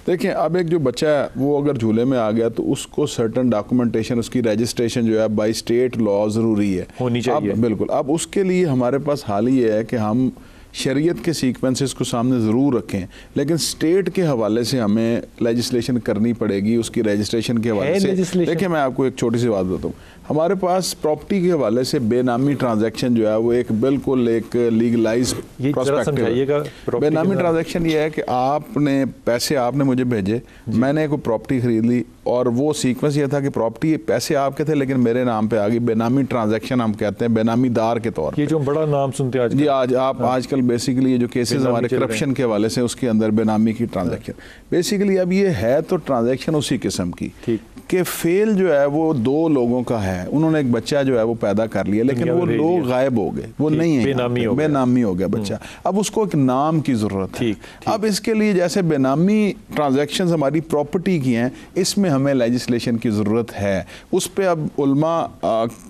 دیکھیں, اب ایک جو بچہ ہے وہ اگر جھولے میں آ گیا تو اس کو سرٹن ڈاکومنٹیشن, اس کی رجسٹریشن جو ہے بائی اسٹیٹ لا ضروری ہے, ہونی چاہیے. بالکل. اب اس کے لیے ہمارے پاس حال یہ ہے کہ ہم شریعت کے سیکوینسز کو سامنے ضرور رکھیں, لیکن اسٹیٹ کے حوالے سے ہمیں لیجسلیشن کرنی پڑے گی اس کی رجسٹریشن کے حوالے سے. دیکھیں, میں آپ کو ایک چھوٹی سی بات بتاؤں. ہمارے پاس پراپرٹی کے حوالے سے بے نامی ٹرانزیکشن جو ہے وہ ایک بالکل ایک لیگلائز پرسپیکٹیو ہے. بے نامی ٹرانزیکشن یہ ہے کہ آپ نے پیسے آپ نے مجھے بھیجے, میں نے کوئی پراپرٹی خرید لی, اور وہ سیکوینس یہ تھا کہ پراپرٹی پیسے آپ کے تھے لیکن میرے نام پہ آ گئی. بے نامی ٹرانزیکشن ہم کہتے ہیں, بے نامی دار کے طور پہ. یہ جو بڑا نام سنتے ہیں جی, آج کل بیسیکلی یہ جو کیسز ہمارے کرپشن کے حوالے سے اس کے اندر بے نامی کی ٹرانزیکشن بیسیکلی. اب یہ ہے تو ٹرانزیکشن اسی قسم کی کہ فیل جو ہے وہ 2 لوگوں کا ہے. انہوں نے ایک بچہ جو ہے وہ پیدا کر لیا لیکن وہ لوگ غائب ہو گئے, وہ نہیں ہے, بے نامی ہو گیا بچہ. اب اس کو ایک نام کی ضرورت ہے. اب اس کے لیے جیسے بے نامی ٹرانزیکشنز ہماری پراپرٹی کی ہیں, اس میں ہمیں لیجسلیشن کی ضرورت ہے. اس پہ اب علماء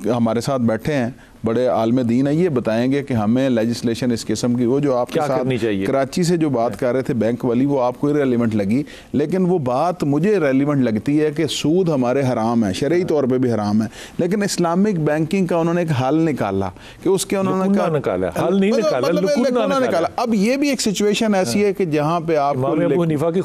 ہمارے ساتھ بیٹھے ہیں, بڑے عالم دین ہیں, یہ بتائیں گے کہ ہمیں لیجسلیشن اس قسم کی, وہ جو آپ کے ساتھ کراچی سے جو بات کر رہے تھے بینک والی, وہ آپ کو ریلیونٹ لگی, لیکن وہ بات مجھے ریلیونٹ لگتی ہے کہ سود ہمارے حرام ہے, شرعی طور پہ بھی حرام ہے, لیکن اسلامک بینکنگ کا انہوں نے ایک حل نکالا کہ اس کے انہوں نے نکالا. اب یہ بھی ایک سچویشن ایسی ہے کہ جہاں پہ آپ ابو حنیفہ کی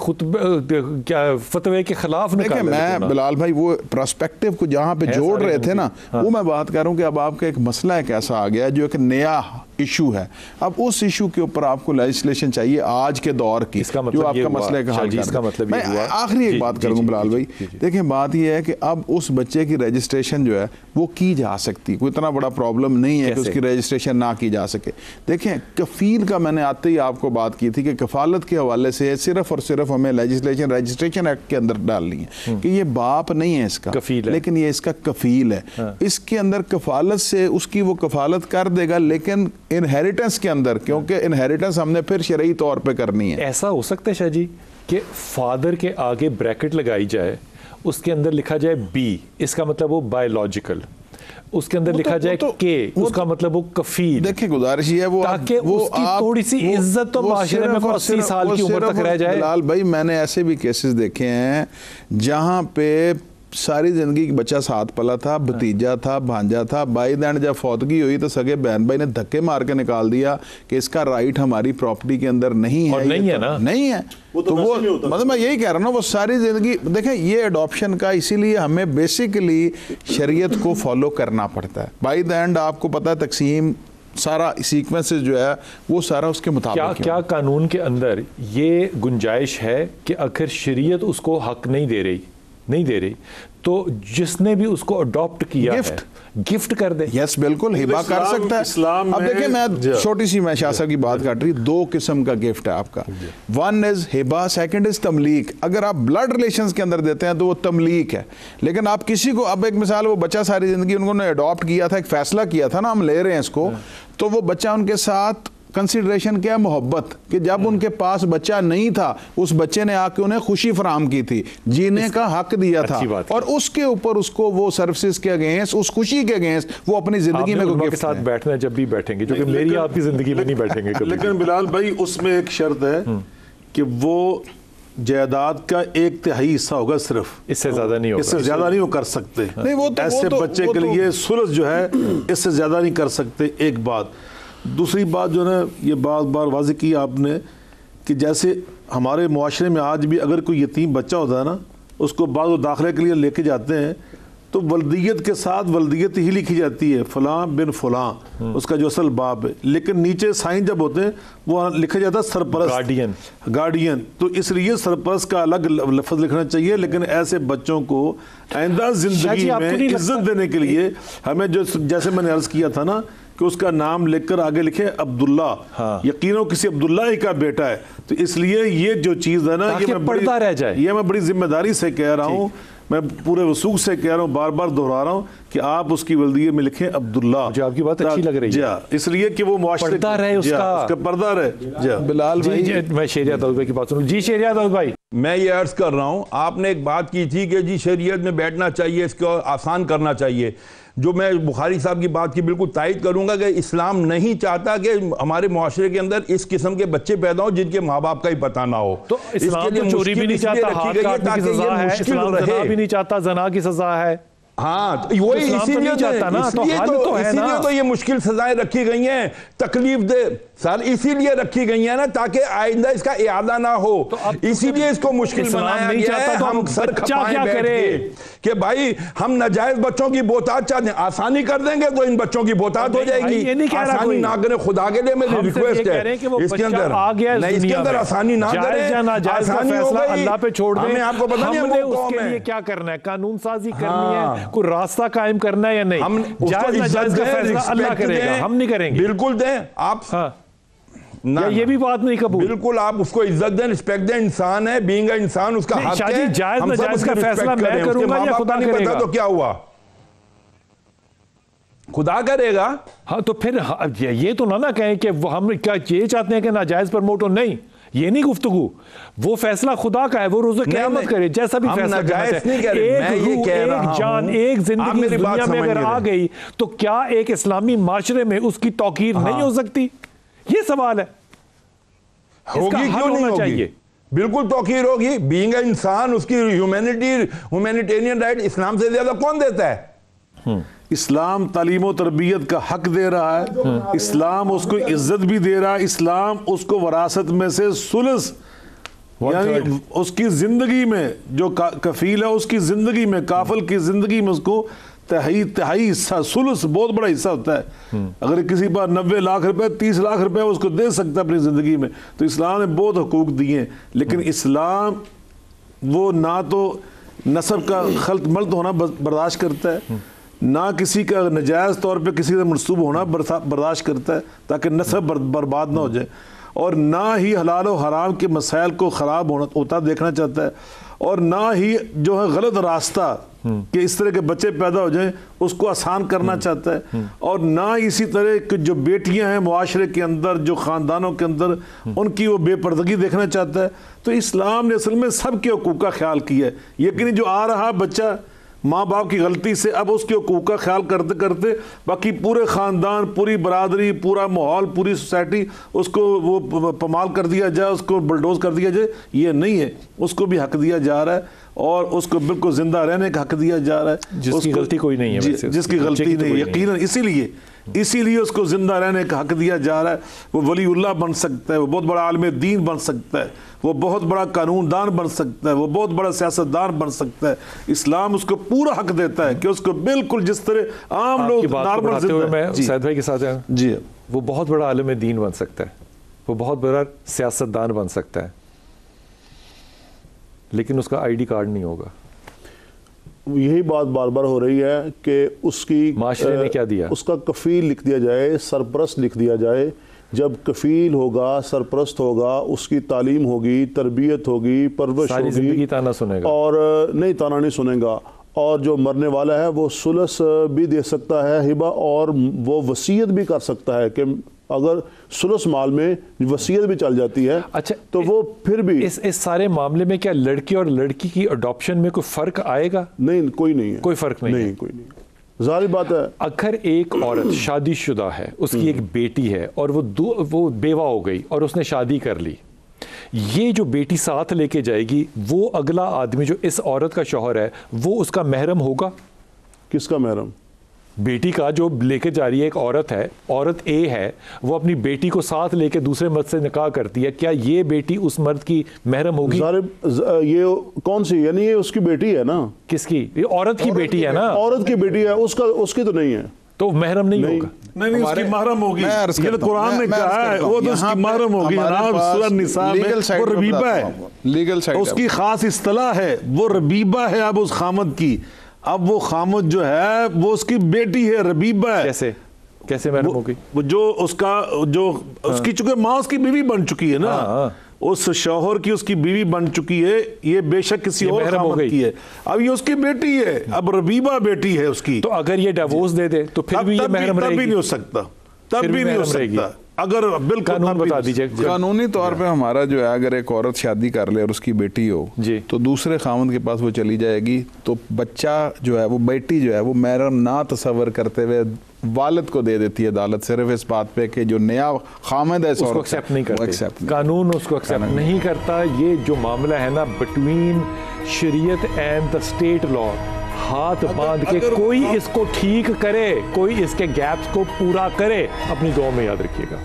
فتوے کے خلاف نکالا. میں بلال بھائی وہ پرسپیکٹیو کو جہاں پہ جوڑ رہے تھے نا, وہ میں بات کر رہا ہوں کہ اب آپ کا ایک مسئلہ ایک ایسا آ گیا جو ایک نیا ایشو ہے. اب اس ایشو کے اوپر آپ کو لیجسلیشن چاہیے آج کے دور کی, جو آپ کا مسئلہ کا حل کرنا. میں آخری ایک بات کروں بلال بھائی, دیکھیں بات یہ ہے کہ اب اس بچے کی رجسٹریشن جو ہے وہ کی جا سکتی, کوئی اتنا بڑا پرابلم نہیں ہے کہ اس کی رجسٹریشن نہ کی جا سکے. دیکھیں, کفیل کا میں نے آتے ہی آپ کو بات کی تھی کہ کفالت کے حوالے سے صرف اور صرف ہمیں لیجسلیشن رجسٹریشن ایکٹ کے اندر ڈالنی ہے کہ یہ باپ نہیں ہے اس کا, لیکن یہ اس کا کفیل ہے. اس کے اندر کفالت سے اس کی وہ کفالت کر دے گا, لیکن انہیریٹنس کے اندر, کیونکہ انہیریٹنس ہم نے پھر شرعی طور پہ کرنی ہے. ایسا ہو سکتا ہے شاہ جی کہ فادر کے آگے بریکٹ لگائی جائے, اس کے اندر لکھا جائے بی, اس کا مطلب وہ بایولوجیکل, اس کے اندر لکھا جائے کہ اس کا مطلب وہ کفیل. دیکھیں گزارش یہ ہے وہ تاکہ اس کی تھوڑی سی عزت تو معاشرے میں 80 سال کی عمر تک رہ جائے. بلال بھائی میں نے ایسے بھی کیسز دیکھے ہیں جہاں پہ ساری زندگی بچہ ساتھ پلا تھا, بھتیجا تھا, بھانجا تھا, بائی دین جب فوتگی ہوئی تو سگے بہن بھائی نے دھکے مار کے نکال دیا کہ اس کا رائٹ ہماری پراپرٹی کے اندر نہیں ہے. اور نہیں ہے نا, نہیں ہے. تو وہ مطلب میں یہی کہہ رہا ہوں وہ ساری زندگی دیکھیں یہ اڈاپشن کا اسی لیے ہمیں بیسیکلی شریعت کو فالو کرنا پڑتا ہے. بائی دا اینڈ آپ کو پتہ ہے تقسیم سارا سیکوینسز جو ہے وہ سارا اس کے مطابق. کیا قانون کے اندر یہ گنجائش ہے کہ اگر شریعت اس کو حق نہیں دے رہی تو جس نے بھی اس کو اڈاپٹ کیا ہے گفٹ کر دے؟ یس بالکل ہبا کر سکتا ہے. اب دیکھیں میں چھوٹی سی میں شاہ صاحب کی بات کر رہی, 2 قسم کا گفٹ ہے آپ کا. 1 از ہبا, 2 از تملیک. اگر آپ بلڈ ریلیشنز کے اندر دیتے ہیں تو وہ تملیک ہے. لیکن آپ کسی کو اب ایک مثال وہ بچہ ساری زندگی انہوں نے اڈاپٹ کیا تھا, ایک فیصلہ کیا تھا نا ہم لے رہے ہیں اس کو, تو وہ بچہ ان کے ساتھ کنسیڈریشن کیا ہے محبت, کہ جب ان کے پاس بچہ نہیں تھا اس بچے نے آ کے انہیں خوشی فراہم کی تھی, جینے کا حق دیا تھا, اور اس کے اوپر اس کو وہ سروسز کے اگینسٹ, اس خوشی کے اگینسٹ وہ اپنی زندگی میں ان کے ساتھ بیٹھنا جب بھی بیٹھیں گے, جو کہ میری آپ کی زندگی میں نہیں بیٹھیں گے. لیکن بلال بھائی اس میں ایک شرط ہے کہ وہ جائیداد کا 1/3 حصہ ہوگا, صرف اس سے زیادہ نہیں ہوگا, اس سے زیادہ نہیں وہ کر سکتے. ایسے بچے کے لیے ثلث جو ہے اس سے زیادہ نہیں کر سکتے. ایک بات. دوسری بات جو ہے یہ بار بار واضح کی آپ نے کہ جیسے ہمارے معاشرے میں آج بھی اگر کوئی یتیم بچہ ہوتا ہے نا, اس کو بعض داخلے کے لیے لے کے جاتے ہیں تو ولدیت کے ساتھ ولدیت ہی لکھی جاتی ہے, فلاں بن فلاں اس کا جو اصل باپ ہے, لیکن نیچے سائن جب ہوتے ہیں وہ لکھا جاتا ہے سرپرست, گارڈین. تو اس لیے سرپرست کا الگ لفظ لکھنا چاہیے. لیکن ایسے بچوں کو آئندہ زندگی میں عزت دینے کے لیے ہمیں جو جیسے میں نے عرض کیا تھا نا کہ اس کا نام لکھ کر آگے لکھے عبداللہ, یقیناً کسی عبداللہ ہی کا بیٹا ہے. تو اس لیے یہ جو چیز ہے نا یہ میں بڑی ذمہ داری سے کہہ رہا ہوں, میں پورے وثوق سے کہہ رہا ہوں, بار بار دہرا رہا ہوں کہ آپ اس کی ولدیت میں لکھیں عبداللہ. جو آپ کی بات اچھی لگ رہی ہے اس لیے کہ وہ معاشرے پردہ رہے, اس کا پردہ رہے. بلال بھائی میں شہریار داؤد بھائی کی بات سنوں. جی شہریار داؤد بھائی, میں یہ عرض کر رہا ہوں, آپ نے ایک بات کی تھی کہ جی شریعت میں بیٹھنا چاہیے, اس کو آسان کرنا چاہیے. جو میں بخاری صاحب کی بات کی بالکل تائید کروں گا کہ اسلام نہیں چاہتا کہ ہمارے معاشرے کے اندر اس قسم کے بچے پیدا ہوں جن کے ماں باپ کا ہی پتہ نہ ہو. تو اسلام تو چوری بھی نہیں چاہتا, ہاتھ کاٹنے کی سزا ہے, اسلام زنا بھی نہیں چاہتا, زنا کی سزا ہے. ہاں وہی اسی لیے تو یہ مشکل سزائیں رکھی گئی ہیں, تکلیف دہ سر اسی لیے رکھی گئی ہیں نا تاکہ آئندہ اس کا اعادہ نہ ہو, اسی لیے اس کو مشکل بنایا گیا ہے. ہم سر کھپائیں بیٹھ کے کہ بھائی ہم ناجائز بچوں کی بہتات چاہتے ہیں, آسانی کر دیں گے تو ان بچوں کی بہتات ہو جائے گی. آسانی نہ کریں, خدا کے لیے میری ریکویسٹ ہے اس کے اندر نہیں, اس کے اندر آسانی نہ کریں, آسانی ہو گئی اللہ پہ چھوڑ دیں. ہمیں آپ کو پتہ نہیں ہے اس کے لیے کیا کرنا ہے, قانون سازی کرنی ہے, کوئی راستہ قائم کرنا ہے یا نہیں, ہم جائز ناجائز کا فیصلہ اللہ کرے گا, ہم نہیں کریں گے. بالکل دیں آپ, یہ بھی بات نہیں قبول. بالکل آپ اس کو عزت دیں, رسپیکٹ دیں, انسان ہے, بینگ انسان, اس کا حق ہے. جائز ناجائز کا فیصلہ میں کروں گا یا خدا کرے گا؟ تو کیا ہوا, خدا کرے گا. ہاں تو پھر یہ تو نہ کہیں کہ ہم کیا یہ چاہتے ہیں کہ ناجائز پروموٹ ہو, نہیں, یہ نہیں گفتگو. وہ فیصلہ خدا کا ہے, وہ روز قیامت کرے جیسا بھی فیصلہ کرنا ہے. ایک روح, ایک جان, ایک زندگی دنیا میں اگر آ گئی تو کیا ایک اسلامی معاشرے میں اس کی توقیر نہیں ہو سکتی؟ یہ سوال ہے. ہوگی کیوں نہیں ہوگی, بالکل توقیر ہوگی. بینگ انسان, اس کی ہیومینیٹیرین رائٹ اسلام سے زیادہ کون دیتا ہے؟ اسلام تعلیم و تربیت کا حق دے رہا ہے, اسلام اس کو عزت بھی دے رہا ہے, اسلام اس کو وراثت میں سے ثلث یعنی اس کی زندگی میں جو کفیل ہے اس کی زندگی میں, کافل کی زندگی میں اس کو تہائی حصہ, ثلث بہت بڑا حصہ ہوتا ہے. اگر کسی پر 90 لاکھ روپے 30 لاکھ روپے اس کو دے سکتا ہے اپنی زندگی میں, تو اسلام نے بہت حقوق دیے ہیں. لیکن اسلام وہ نہ تو نسب کا خلط ملط ہونا برداشت کرتا ہے, نہ کسی کا نجائز طور پہ کسی کا منسوب ہونا برداشت کرتا ہے تاکہ نسب برباد نہ ہو جائے, اور نہ ہی حلال و حرام کے مسائل کو خراب ہوتا دیکھنا چاہتا ہے, اور نہ ہی جو ہے غلط راستہ کہ اس طرح کے بچے پیدا ہو جائیں اس کو آسان کرنا چاہتا ہے, اور نہ اسی طرح جو بیٹیاں ہیں معاشرے کے اندر, جو خاندانوں کے اندر, ان کی وہ بے پردگی دیکھنا چاہتا ہے. تو اسلام نے اصل میں سب کے حقوق کا خیال کیا ہے. یقینی جو آ رہا بچہ ماں باپ کی غلطی سے اب اس کے حقوق کا خیال کرتے کرتے باقی پورے خاندان، پوری برادری، پورا ماحول، پوری سوسائٹی اس کو وہ پمال کر دیا جائے، اس کو بلڈوز کر دیا جائے، یہ نہیں ہے. اس کو بھی حق دیا جا رہا ہے اور اس کو بالکل زندہ رہنے کا حق دیا جا رہا ہے، جس کی غلطی کوئی نہیں ہے، جس کی غلطی نہیں یقیناً. اسی لیے اس کو زندہ رہنے کا حق دیا جا رہا ہے. وہ ولی اللہ بن سکتا ہے، وہ بہت بڑا عالم دین بن سکتا ہے، وہ بہت بڑا قانون دان بن سکتا ہے، وہ بہت بڑا سیاست دان بن سکتا ہے. اسلام اس کو پورا حق دیتا ہے کہ اس کو بالکل جس طرح عام لوگ نارمل زندہ. میں سید بھائی کے ساتھ ہیں جی، وہ بہت بڑا عالم دین بن سکتا ہے، وہ بہت بڑا سیاست دان بن سکتا ہے، لیکن اس کا آئی ڈی کارڈ نہیں ہوگا. یہی بات بار بار ہو رہی ہے کہ اس کی معاشرے نے کیا دیا، اس کا کفیل لکھ دیا جائے، سرپرست لکھ دیا جائے. جب کفیل ہوگا، سرپرست ہوگا، اس کی تعلیم ہوگی، تربیت ہوگی، پرورش ساری ہوگی، زندگی تانا سنے گا اور نہیں تانا نہیں سنے گا. اور جو مرنے والا ہے وہ ثلث بھی دے سکتا ہے ہبہ، اور وہ وصیت بھی کر سکتا ہے کہ اگر ثلث مال میں وصیت بھی چل جاتی ہے اچھا تو وہ پھر بھی اس سارے معاملے میں کیا لڑکی اور لڑکی کی اڈاپشن میں کوئی فرق آئے گا؟ نہیں، کوئی نہیں ہے، کوئی فرق نہیں ہے. کوئی نہیں. ظاہر بات ہے اگر ایک عورت شادی شدہ ہے، اس کی ایک بیٹی ہے اور وہ بیوہ ہو گئی اور اس نے شادی کر لی، یہ جو بیٹی ساتھ لے کے جائے گی، وہ اگلا آدمی جو اس عورت کا شوہر ہے وہ اس کا محرم ہوگا؟ کس کا محرم؟ بیٹی کا جو لے کے جا رہی ہے، ایک عورت ہے، عورت اے ہے، وہ اپنی بیٹی کو ساتھ لے کے دوسرے مرد سے نکاح کرتی ہے، کیا یہ بیٹی اس مرد کی محرم ہوگی؟ یہ کون سی، یعنی یہ اس کی بیٹی ہے نا؟ کس کی؟ یہ عورت کی بیٹی ہے نا، عورت کی بیٹی ہے، اس کی تو نہیں ہے، تو محرم نہیں ہوگا. نہیں اس کی محرم ہوگی. یہ قرآن نے کہا ہے وہ تو اس کی محرم ہوگی. سورہ نساء میں وہ ربیبہ ہے، لیگل سائیڈ اس کی خاص اصطلاح ہے، وہ ربیبہ ہے اب اس خامد کی. اب وہ خامد جو ہے وہ اس کی بیٹی ہے، ربیبہ ہے. کیسے محرم ہوگی؟ وہ جو اس کی چونکہ ماں اس کی بیوی بن چکی ہے نا، اس شوہر کی اس کی بیوی بن چکی ہے، یہ بے شک کسی اور خامد کی ہے. اب یہ اس کی بیٹی ہے، اب ربیبہ بیٹی ہے اس کی. تو اگر یہ ڈیورس دے دے تو پھر بھی یہ محرم رہے گی؟ تب بھی نہیں ہو سکتا، تب بھی نہیں ہو سکتا. اگر بالکل قانون بتا دیجئے. قانونی طور پہ ہمارا جو ہے اگر ایک عورت شادی کر لے اور اس کی بیٹی ہو تو دوسرے خاوند کے پاس وہ چلی جائے گی، تو بچہ جو ہے وہ بیٹی جو ہے وہ محرم نہ تصور کرتے ہوئے والد کو دے دیتی ہے عدالت، صرف اس بات پہ کہ جو نیا خامد ہے اس کو ایکسیپٹ نہیں کرتے، قانون اس کو ایکسیپٹ نہیں کرتا. یہ جو معاملہ ہے نا بٹوین شریعت اینڈ دا اسٹیٹ لا، ہاتھ باندھ کے کوئی اس کو ٹھیک کرے، کوئی اس کے گیپس کو پورا کرے، اپنی دعا میں یاد رکھیے گا.